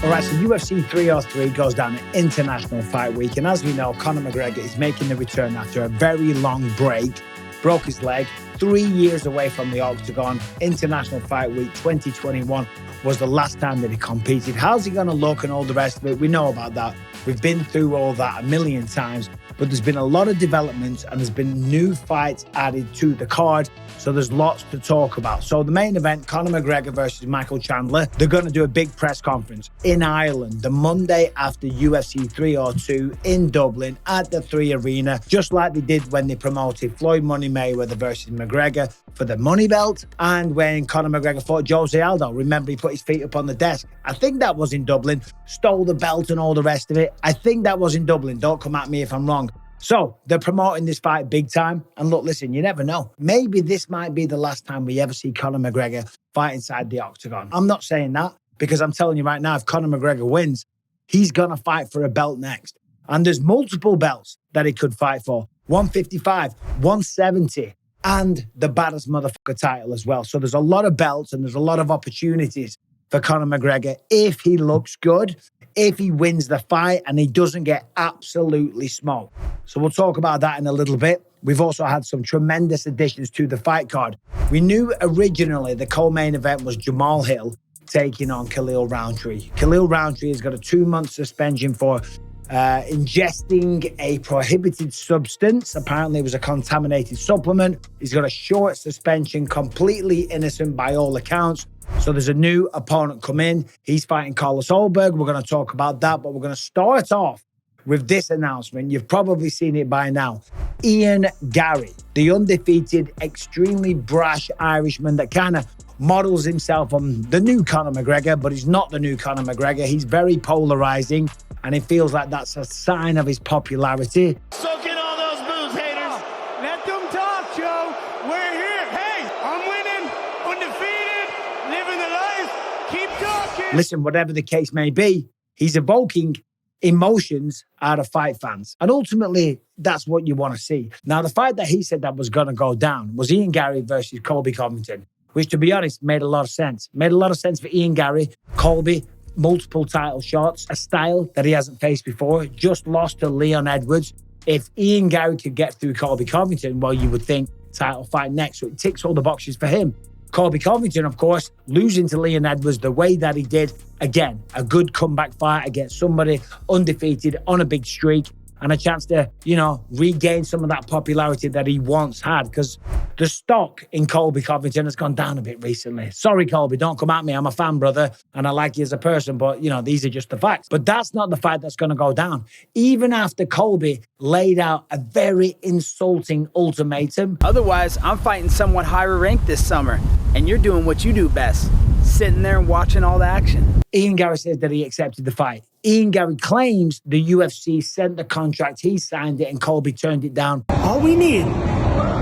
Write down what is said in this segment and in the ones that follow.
All right, so UFC 303 goes down at International Fight Week. And as we know, Conor McGregor is making the return after a very long break. Broke his leg, 3 years away from the octagon. International Fight Week 2021 was the last time that he competed. How's he going to look and all the rest of it? We know about that. We've been through all that a million times. But there's been a lot of developments and there's been new fights added to the card. So there's lots to talk about. So the main event, Conor McGregor versus Michael Chandler. They're going to do a big press conference in Ireland the Monday after UFC 302 in Dublin at the 3 Arena, just like they did when they promoted Floyd Money Mayweather versus McGregor for the money belt, and when Conor McGregor fought Jose Aldo. Remember, he put his feet up on the desk. I think that was in Dublin, stole the belt and all the rest of it. I think that was in Dublin. Don't come at me if I'm wrong. So they're promoting this fight big time. And look, listen, you never know. Maybe this might be the last time we ever see Conor McGregor fight inside the octagon. I'm not saying that because I'm telling you right now, if Conor McGregor wins, he's going to fight for a belt next. And there's multiple belts that he could fight for. 155, 170, and the baddest motherfucker title as well. So there's a lot of belts and there's a lot of opportunities for Conor McGregor if he looks good, if he wins the fight and he doesn't get absolutely smoked. So we'll talk about that in a little bit. We've also had some tremendous additions to the fight card. We knew originally the co-main event was Jamahal Hill taking on Khalil Rountree. Khalil Rountree has got a 2-month suspension for ingesting a prohibited substance. Apparently it was a contaminated supplement. He's got a short suspension, completely innocent by all accounts. So there's a new opponent come in. He's fighting Carlos Ulberg. We're going to talk about that, but we're going to start off with this announcement. You've probably seen it by now. Ian Garry, the undefeated, extremely brash Irishman that kind of models himself on the new Conor McGregor, but he's not the new Conor McGregor. He's very polarizing, and it feels like that's a sign of his popularity. Soak in all those moves, haters. Let them talk, Joe. We're here. Hey, I'm winning, undefeated, living the life. Keep talking. Listen, whatever the case may be, he's evoking emotions out of fight fans. And ultimately, that's what you want to see. Now, the fight that he said that was going to go down was Ian Garry versus Colby Covington, which, to be honest, made a lot of sense. Made a lot of sense for Ian Garry. Colby, multiple title shots, a style that he hasn't faced before, just lost to Leon Edwards. If Ian Garry could get through Colby Covington, well, you would think title fight next. So it ticks all the boxes for him. Colby Covington, of course, losing to Leon Edwards the way that he did. Again, a good comeback fight against somebody undefeated on a big streak and a chance to, regain some of that popularity that he once had, because the stock in Colby Covington has gone down a bit recently. Sorry, Colby, don't come at me. I'm a fan, brother, and I like you as a person, but, these are just the facts. But that's not the fight that's going to go down. Even after Colby laid out a very insulting ultimatum. Otherwise, I'm fighting someone higher ranked this summer, and you're doing what you do best, sitting there and watching all the action. Ian Garry says that he accepted the fight. Ian Garry claims the UFC sent the contract, he signed it, and Colby turned it down. All we need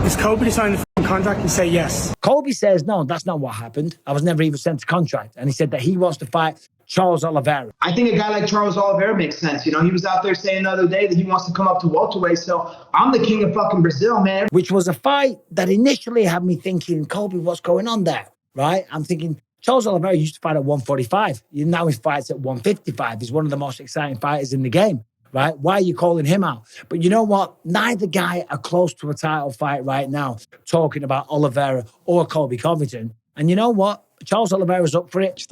is Colby to sign the contract and say yes. Colby says, no, that's not what happened. I was never even sent a contract. And he said that he wants to fight Charles Oliveira. I think a guy like Charles Oliveira makes sense. He was out there saying the other day that he wants to come up to welterweight. So I'm the king of fucking Brazil, man. Which was a fight that initially had me thinking, Colby, what's going on there? Right? I'm thinking, Charles Oliveira used to fight at 145. Now he fights at 155. He's one of the most exciting fighters in the game, right? Why are you calling him out? But you know what? Neither guy are close to a title fight right now, talking about Oliveira or Colby Covington. And you know what? Charles Oliveira's up for it.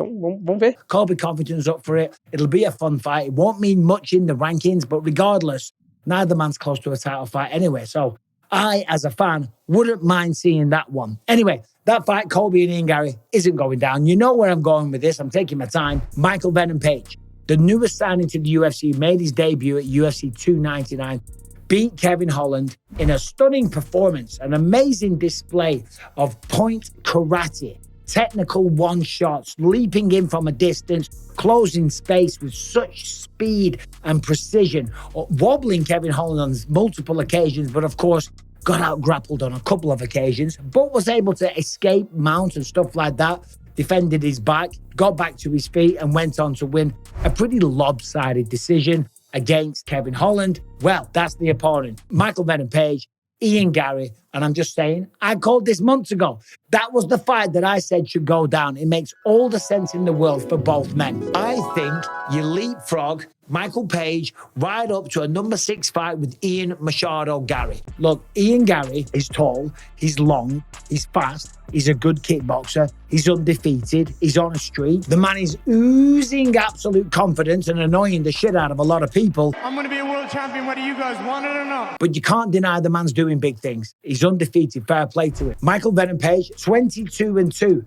Colby Covington's up for it. It'll be a fun fight. It won't mean much in the rankings, but regardless, neither man's close to a title fight anyway. So I, as a fan, wouldn't mind seeing that one. Anyway, that fight, Colby and Ian Garry, isn't going down. You know where I'm going with this. I'm taking my time. Michael Venom Page, the newest signing to the UFC, made his debut at UFC 299, beat Kevin Holland in a stunning performance, an amazing display of point karate, technical one-shots, leaping in from a distance, closing space with such speed and precision, wobbling Kevin Holland on multiple occasions, but of course, got out-grappled on a couple of occasions, but was able to escape, mount and stuff like that, defended his back, got back to his feet and went on to win a pretty lopsided decision against Kevin Holland. Well, that's the opponent. Michael Venom Page, Ian Garry, And I'm just saying, I called this months ago. That was the fight that I said should go down. It makes all the sense in the world for both men. I think you leapfrog Michael Page right up to a number 6 fight with Ian Garry. Look, Ian Garry is tall, he's long, he's fast, he's a good kickboxer, he's undefeated, he's on a streak. The man is oozing absolute confidence and annoying the shit out of a lot of people. I'm going to be a world champion whether you guys want it or not. But you can't deny the man's doing big things. He's undefeated, fair play to him. Michael Venom Page, 22-2.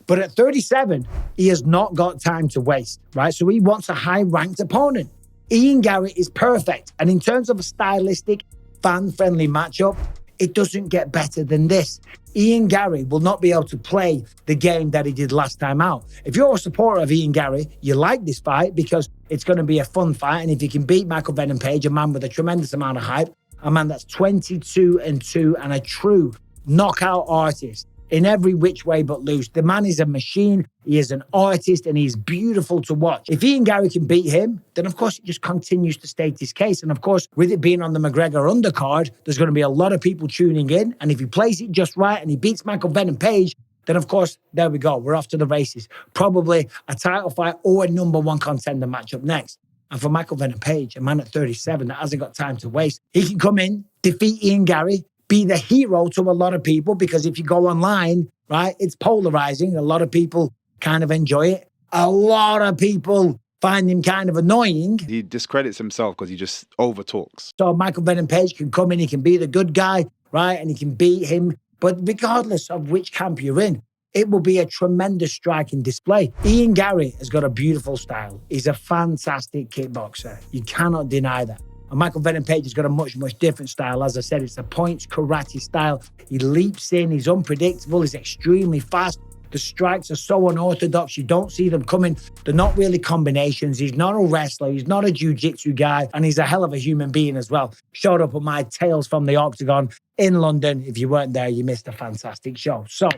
But at 37, he has not got time to waste, right? So he wants a high-ranked opponent. Ian Garry is perfect. And in terms of a stylistic, fan-friendly matchup, it doesn't get better than this. Ian Garry will not be able to play the game that he did last time out. If you're a supporter of Ian Garry, you like this fight because it's going to be a fun fight. And if you can beat Michael Venom Page, a man with a tremendous amount of hype, a man that's 22-2 and a true knockout artist in every which way but loose. The man is a machine. He is an artist and he's beautiful to watch. If Ian Garry can beat him, then of course it just continues to state his case. And of course, with it being on the McGregor undercard, there's going to be a lot of people tuning in. And if he plays it just right and he beats Michael Venom Page, then of course, there we go. We're off to the races. Probably a title fight or a number 1 contender matchup next. And for Michael Venom Page, a man at 37 that hasn't got time to waste, he can come in, defeat Ian Garry, be the hero to a lot of people, because if you go online, right, it's polarizing. A lot of people kind of enjoy it. A lot of people find him kind of annoying. He discredits himself because he just over-talks. So Michael Venom Page can come in, he can be the good guy, right, and he can beat him. But regardless of which camp you're in, it will be a tremendous striking display. Ian Garry has got a beautiful style. He's a fantastic kickboxer. You cannot deny that. And Michael Venom Page has got a much, much different style. As I said, it's a points karate style. He leaps in, he's unpredictable, he's extremely fast. The strikes are so unorthodox, you don't see them coming. They're not really combinations. He's not a wrestler, he's not a jiu-jitsu guy, and he's a hell of a human being as well. Showed up at my Tales from the Octagon in London. If you weren't there, you missed a fantastic show. So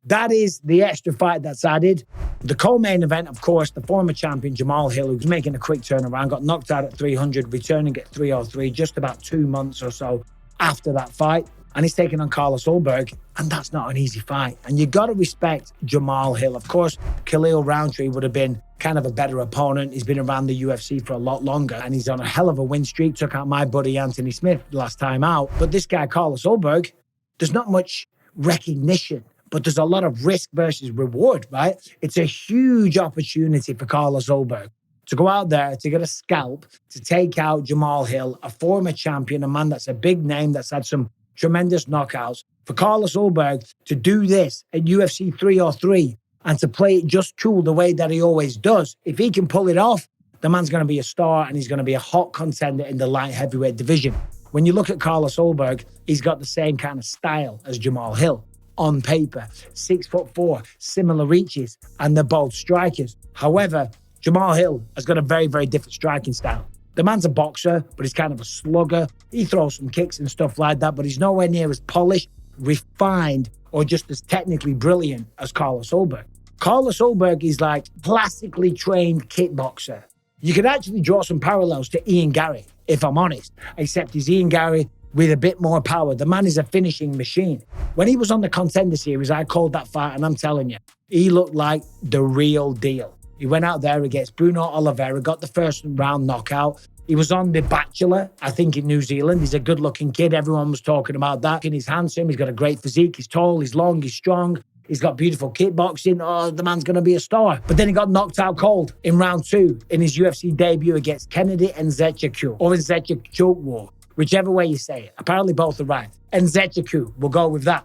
that is the extra fight that's added. The co-main event, of course, the former champion Jamahal Hill, who's making a quick turnaround, got knocked out at 300, returning at 303, just about 2 months or so after that fight. And he's taking on Carlos Ulberg, and that's not an easy fight. And you got to respect Jamahal Hill. Of course, Khalil Rountree would have been kind of a better opponent. He's been around the UFC for a lot longer, and he's on a hell of a win streak. Took out my buddy Anthony Smith last time out. But this guy, Carlos Ulberg, there's not much recognition, but there's a lot of risk versus reward, right? It's a huge opportunity for Carlos Ulberg to go out there, to get a scalp, to take out Jamahal Hill, a former champion, a man that's a big name, that's had some tremendous knockouts. For Carlos Ulberg to do this at UFC 303 and to play it just cool the way that he always does, if he can pull it off, the man's going to be a star and he's going to be a hot contender in the light heavyweight division. When you look at Carlos Ulberg, he's got the same kind of style as Jamahal Hill. On paper, 6'4", similar reaches, and they're both strikers. However, Jamahal Hill has got a very, very different striking style. The man's a boxer, but he's kind of a slugger. He throws some kicks and stuff like that, but he's nowhere near as polished, refined, or just as technically brilliant as Carlos Ulberg. Carlos Ulberg is like classically trained kickboxer. You could actually draw some parallels to Ian Garry, if I'm honest, except he's Ian Garry with a bit more power. The man is a finishing machine. When he was on the Contender Series, I called that fight, and I'm telling you, he looked like the real deal. He went out there against Bruno Oliveira, got the first round knockout. He was on The Bachelor, I think, in New Zealand. He's a good-looking kid. Everyone was talking about that. And he's handsome. He's got a great physique. He's tall. He's long. He's strong. He's got beautiful kickboxing. Oh, the man's going to be a star. But then he got knocked out cold in round 2 in his UFC debut against Kennedy Nzechukwu, or Nzechukwu, whichever way you say it. Apparently both are right. Nzechukwu, we'll go with that.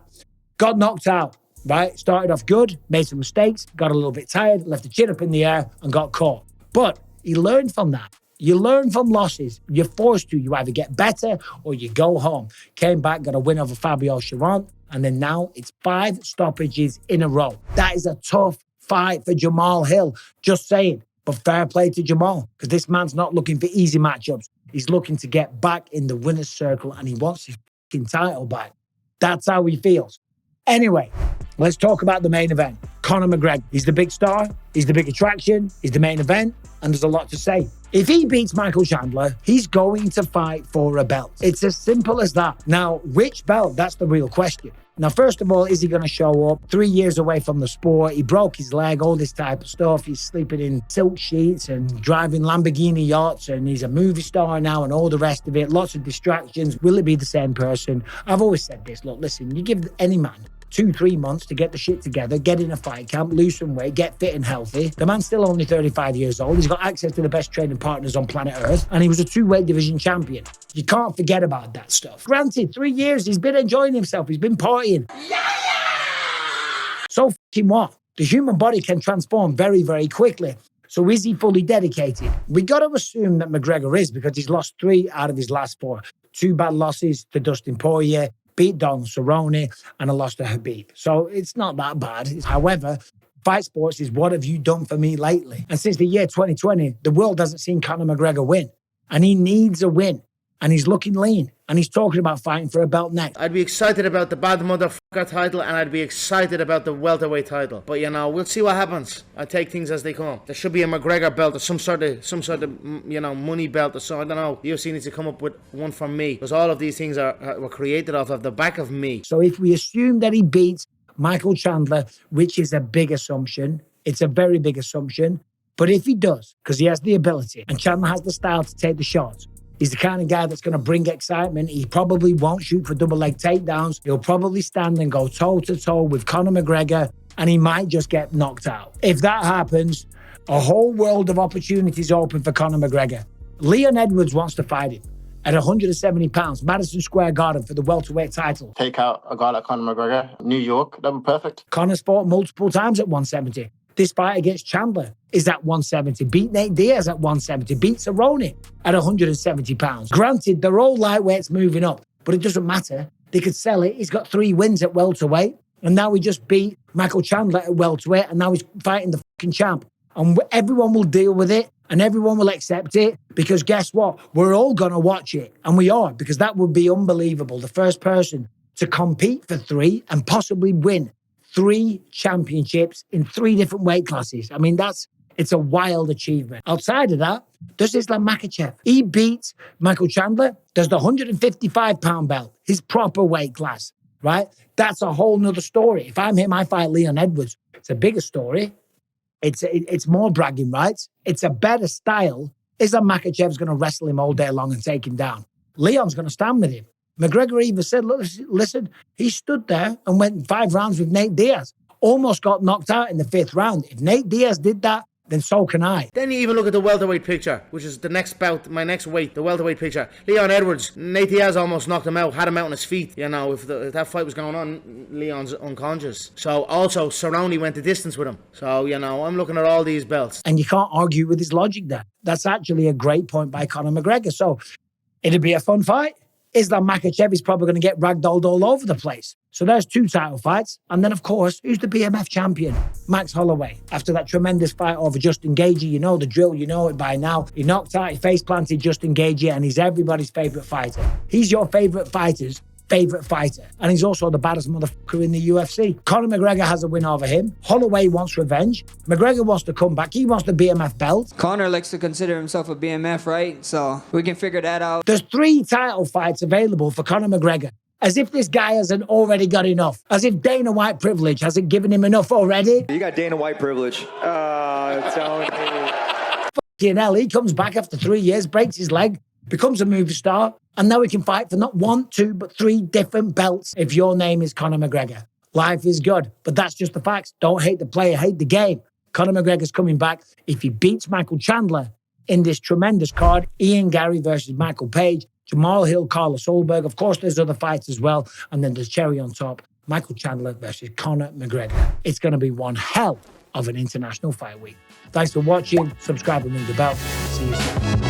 Got knocked out, right? Started off good, made some mistakes, got a little bit tired, left the chin up in the air and got caught. But he learned from that. You learn from losses. You're forced to. You either get better or you go home. Came back, got a win over Fabio Charant, and then now it's 5 stoppages in a row. That is a tough fight for Jamahal Hill. Just saying. But fair play to Jamahal, because this man's not looking for easy matchups. He's looking to get back in the winner's circle, and he wants his fucking title back. That's how he feels. Anyway, let's talk about the main event. Conor McGregor. He's the big star. He's the big attraction. He's the main event. And there's a lot to say. If he beats Michael Chandler, he's going to fight for a belt. It's as simple as that. Now, which belt? That's the real question. Now, first of all, is he going to show up? 3 years away from the sport, he broke his leg, all this type of stuff. He's sleeping in silk sheets and driving Lamborghini yachts, and he's a movie star now and all the rest of it. Lots of distractions. Will it be the same person? I've always said this. Look, listen, you give any man 2-3 months to get the shit together, get in a fight camp, lose some weight, get fit and healthy. The man's still only 35 years old. He's got access to the best training partners on planet Earth, and he was a 2-weight division champion. You can't forget about that stuff. Granted, 3 years, he's been enjoying himself. He's been partying. So fucking what? The human body can transform very, very quickly. So is he fully dedicated? We got to assume that McGregor is, because he's lost 3 out of his last 4. 2 bad losses to Dustin Poirier, beat Donald Cerrone, and a loss to Khabib. So it's not that bad. However, fight sports is what have you done for me lately? And since the year 2020, the world hasn't seen Conor McGregor win. And he needs a win. And he's looking lean. And he's talking about fighting for a belt next. I'd be excited about the bad motherfucker title, and I'd be excited about the welterweight title. But you know, we'll see what happens. I take things as they come. There should be a McGregor belt or some sort of you know, money belt or so. I don't know. UFC needs to come up with one for me, because all of these things were created off of the back of me. So if we assume that he beats Michael Chandler, which is a big assumption, it's a very big assumption. But if he does, because he has the ability, and Chandler has the style to take the shots, he's the kind of guy that's going to bring excitement. He probably won't shoot for double leg takedowns. He'll probably stand and go toe-to-toe with Conor McGregor, and he might just get knocked out. If that happens, a whole world of opportunities open for Conor McGregor. Leon Edwards wants to fight him at 170 pounds, Madison Square Garden for the welterweight title. Take out a guy like Conor McGregor, New York, that'd be perfect. Conor's fought multiple times at 170. This fight against Chandler is at 170. Beat Nate Diaz at 170. Beat Cerrone at 170 pounds. Granted, they're all lightweights moving up, but it doesn't matter. They could sell it. He's got 3 wins at welterweight, and now he just beat Michael Chandler at welterweight, and now he's fighting the fucking champ. And everyone will deal with it, and everyone will accept it, because guess what? We're all going to watch it, and we are, because that would be unbelievable. The first person to compete for 3 and possibly win 3 championships in 3 different weight classes. I mean, it's a wild achievement. Outside of that, there's Islam Makhachev. He beats Michael Chandler. There's the 155-pound belt, his proper weight class, right? That's a whole nother story. If I'm him, I fight Leon Edwards. It's a bigger story. It's more bragging rights. It's a better style. Islam Makhachev's going to wrestle him all day long and take him down. Leon's going to stand with him. McGregor even said, look, listen, he stood there and went 5 rounds with Nate Diaz. Almost got knocked out in the 5th round. If Nate Diaz did that, then so can I. Then you even look at the welterweight picture, which is the next bout, my next weight, the welterweight picture. Leon Edwards, Nate Diaz almost knocked him out, had him out on his feet. You know, if that fight was going on, Leon's unconscious. So also, Cerrone went the distance with him. So, you know, I'm looking at all these belts. And you can't argue with his logic there. That's actually a great point by Conor McGregor. So it'd be a fun fight. Islam Makhachev is probably going to get ragdolled all over the place. So there's 2 title fights. And then, of course, who's the BMF champion? Max Holloway. After that tremendous fight over Justin Gaethje, you know the drill, you know it by now. He knocked out, he face-planted Justin Gaethje, and he's everybody's favourite fighter. He's your favourite fighter's favourite fighter. And he's also the baddest motherfucker in the UFC. Conor McGregor has a win over him. Holloway wants revenge. McGregor wants to come back. He wants the BMF belt. Conor likes to consider himself a BMF, right? So we can figure that out. There's 3 title fights available for Conor McGregor. As if this guy hasn't already got enough. As if Dana White privilege hasn't given him enough already. You got Dana White privilege. Fucking hell, he comes back after 3 years, breaks his leg, becomes a movie star, and now he can fight for not 1, 2, but 3 different belts if your name is Conor McGregor. Life is good, but that's just the facts. Don't hate the player, hate the game. Conor McGregor's coming back. If he beats Michael Chandler in this tremendous card, Ian Garry versus Michael Page, Jamahal Hill, Carlos Ulberg. Of course, there's other fights as well. And then there's cherry on top, Michael Chandler versus Conor McGregor. It's going to be one hell of an international fight week. Thanks for watching. Subscribe and ring the bell. See you soon.